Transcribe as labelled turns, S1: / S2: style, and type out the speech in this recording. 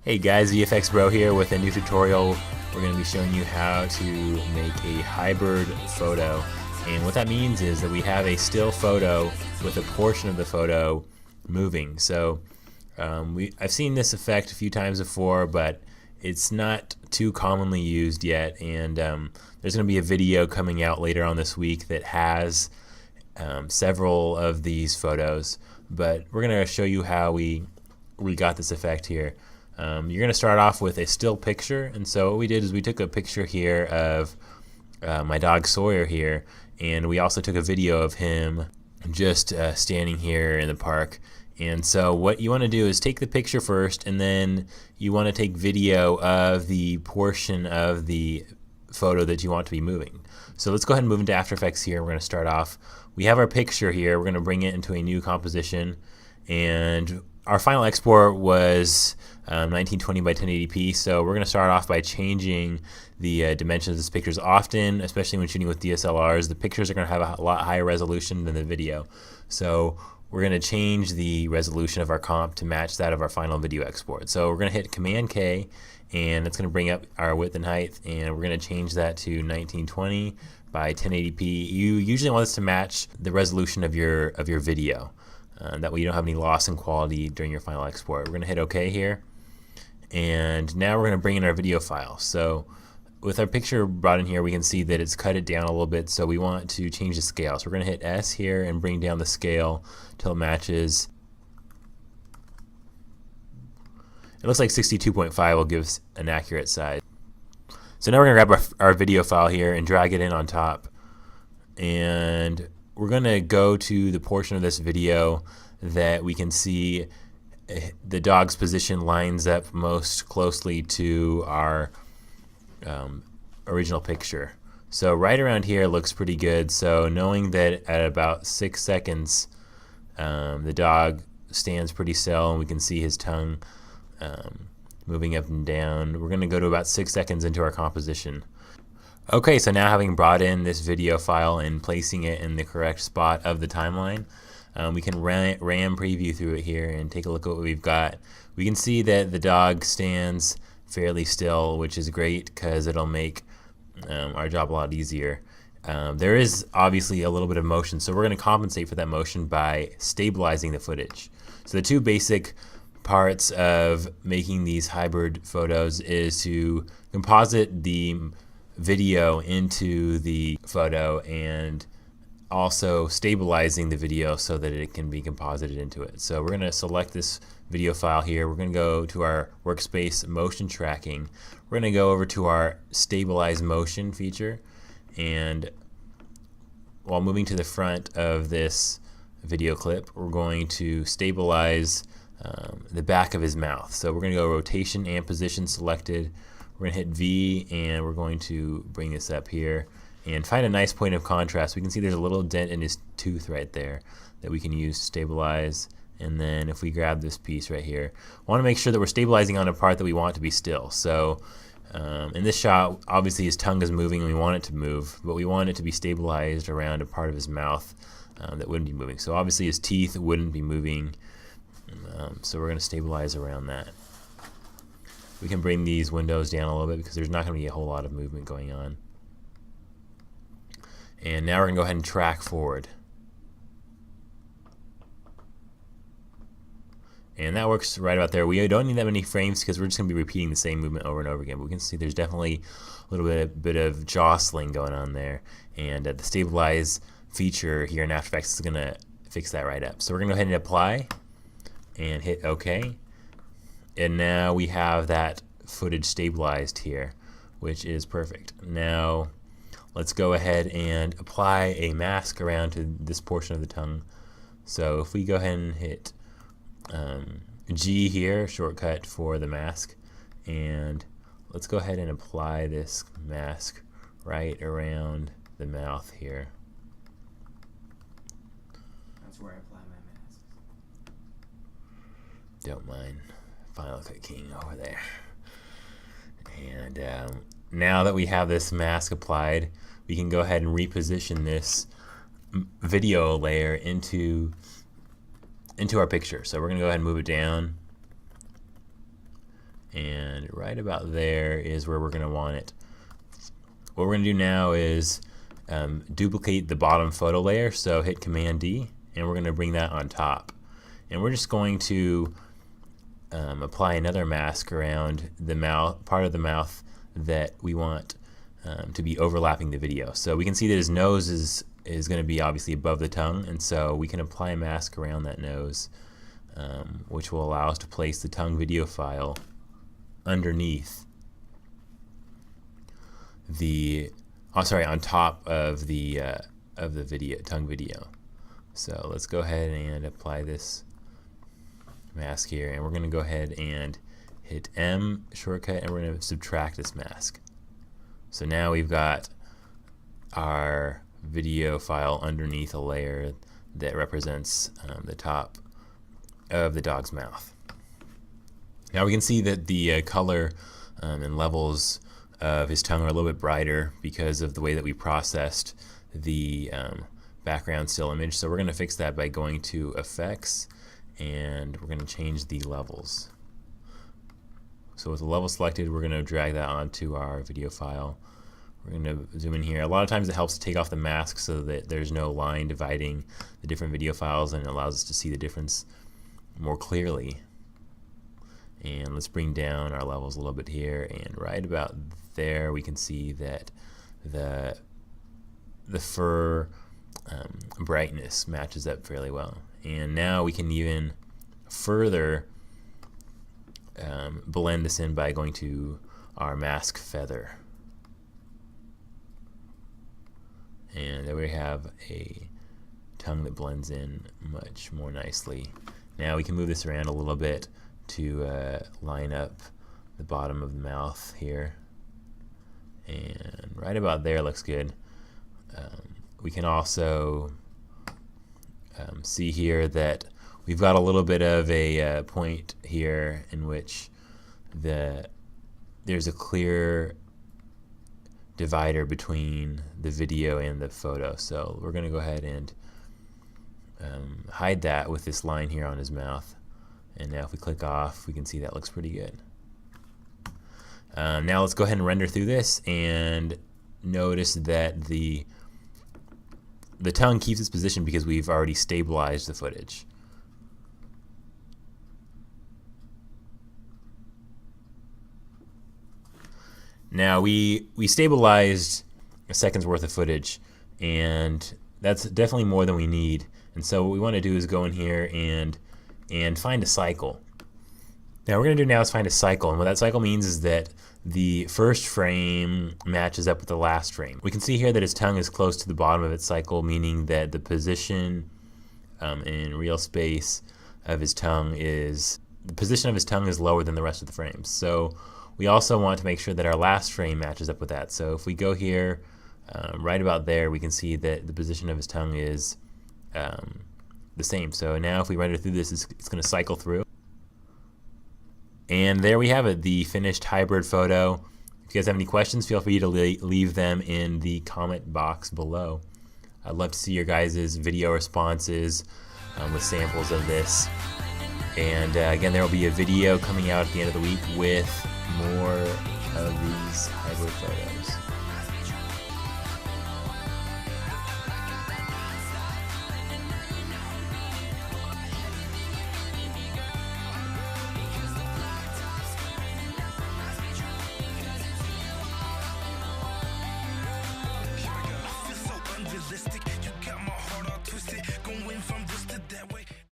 S1: Hey guys, VFX Bro here with a new tutorial. We're going to be showing you how to make a hybrid photo. And what that means is that we have a still photo with a portion of the photo moving. So I've seen this effect a few times before, but it's not too commonly used yet. And there's going to be a video coming out later on this week that has several of these photos. But we're going to show you how we got this effect here. You're going to start off with a still picture, and so what we did is we took a picture here of my dog Sawyer here, and we also took a video of him just standing here in the park. And so what you want to do is take the picture first, and then you want to take video of the portion of the photo that you want to be moving. So let's go ahead and move into After Effects here. We're going to start off. We have our picture here. We're going to bring it into a new composition, and our final export was 1920 by 1080p, so we're going to start off by changing the dimensions of this pictures. Often, especially when shooting with DSLRs, the pictures are going to have a lot higher resolution than the video. So we're going to change the resolution of our comp to match that of our final video export. So we're going to hit Command K, and it's going to bring up our width and height, and we're going to change that to 1920 by 1080p. You usually want this to match the resolution of your video. That way you don't have any loss in quality during your final export. We're going to hit OK here. And now we're going to bring in our video file. So with our picture brought in here, we can see that it's cut it down a little bit. So we want to change the scale. So we're going to hit S here and bring down the scale till it matches. It looks like 62.5 will give us an accurate size. So now we're going to grab our video file here and drag it in on top. And we're going to go to the portion of this video that we can see the dog's position lines up most closely to our original picture. So right around here looks pretty good. So knowing that at about 6 seconds the dog stands pretty still and we can see his tongue moving up and down, we're going to go to about 6 seconds into our composition. Okay, so now having brought in this video file and placing it in the correct spot of the timeline, we can RAM preview through it here and take a look at what we've got. We can see that the dog stands fairly still, which is great because it'll make our job a lot easier. There is obviously a little bit of motion, so we're going to compensate for that motion by stabilizing the footage. So the two basic parts of making these hybrid photos is to composite the video into the photo and also stabilizing the video so that it can be composited into it. So we're going to select this video file here. We're going to go to our workspace motion tracking. We're going to go over to our stabilize motion feature, and while moving to the front of this video clip, we're going to stabilize the back of his mouth. So we're going to go rotation and position selected. We're going to hit V, and we're going to bring this up here and find a nice point of contrast. We can see there's a little dent in his tooth right there that we can use to stabilize. And then if we grab this piece right here, I want to make sure that we're stabilizing on a part that we want to be still. So in this shot, obviously his tongue is moving and we want it to move, but we want it to be stabilized around a part of his mouth that wouldn't be moving. So obviously his teeth wouldn't be moving, so we're going to stabilize around that. We can bring these windows down a little bit because there's not going to be a whole lot of movement going on. And now we're going to go ahead and track forward. And that works right about there. We don't need that many frames because we're just going to be repeating the same movement over and over again. But we can see there's definitely a little bit of jostling going on there. And the stabilize feature here in After Effects is going to fix that right up. So we're going to go ahead and apply and hit OK. And now we have that footage stabilized here, which is perfect. Now let's go ahead and apply a mask around to this portion of the tongue. So if we go ahead and hit G here, shortcut for the mask, and let's go ahead and apply this mask right around the mouth here.
S2: That's where I apply my masks.
S1: Don't mind Final Cut King over there. And now that we have this mask applied, we can go ahead and reposition this video layer into our picture. So we're going to go ahead and move it down And right about there is where we're going to want it. What we're going to do now is duplicate the bottom photo layer, so hit Command D, and we're going to bring that on top. And we're just going to apply another mask around the mouth, part of the mouth that we want to be overlapping the video. So we can see that his nose is going to be obviously above the tongue, and so we can apply a mask around that nose, which will allow us to place the tongue video file underneath the, on top of the tongue video. So let's go ahead and apply this mask here, and we're going to go ahead and hit M shortcut, and we're going to subtract this mask. So now we've got our video file underneath a layer that represents the top of the dog's mouth. Now we can see that the color and levels of his tongue are a little bit brighter because of the way that we processed the background still image. So we're going to fix that by going to Effects, and we're going to change the levels. So with the level selected, we're going to drag that onto our video file. We're going to zoom in here. A lot of times it helps to take off the mask so that there's no line dividing the different video files, and it allows us to see the difference more clearly. And let's bring down our levels a little bit here, and right about there we can see that the fur brightness matches up fairly well. And now we can even further blend this in by going to our mask feather. And there we have a tongue that blends in much more nicely. Now we can move this around a little bit to line up the bottom of the mouth here, and right about there looks good. We can also see here that we've got a little bit of a point here in which there's a clear divider between the video and the photo. So we're going to go ahead and hide that with this line here on his mouth. And now if we click off, we can see that looks pretty good. Now let's go ahead and render through this, and notice that the tongue keeps its position because we've already stabilized the footage. Now we stabilized a second's worth of footage, and that's definitely more than we need. And so what we want to do is go in here and find a cycle. Now what we're going to do now is find a cycle, and what that cycle means is that the first frame matches up with the last frame. We can see here that his tongue is close to the bottom of its cycle, meaning that the position in real space of his tongue is lower than the rest of the frames. So we also want to make sure that our last frame matches up with that. So if we go here, right about there, we can see that the position of his tongue is the same. So now if we render through this, it's going to cycle through. And there we have it, the finished hybrid photo. If you guys have any questions, feel free to leave them in the comment box below. I'd love to see your guys' video responses with samples of this. And again, there will be a video coming out at the end of the week with more of these hybrid photos.
S3: You got my heart all twisted, going from this to that way.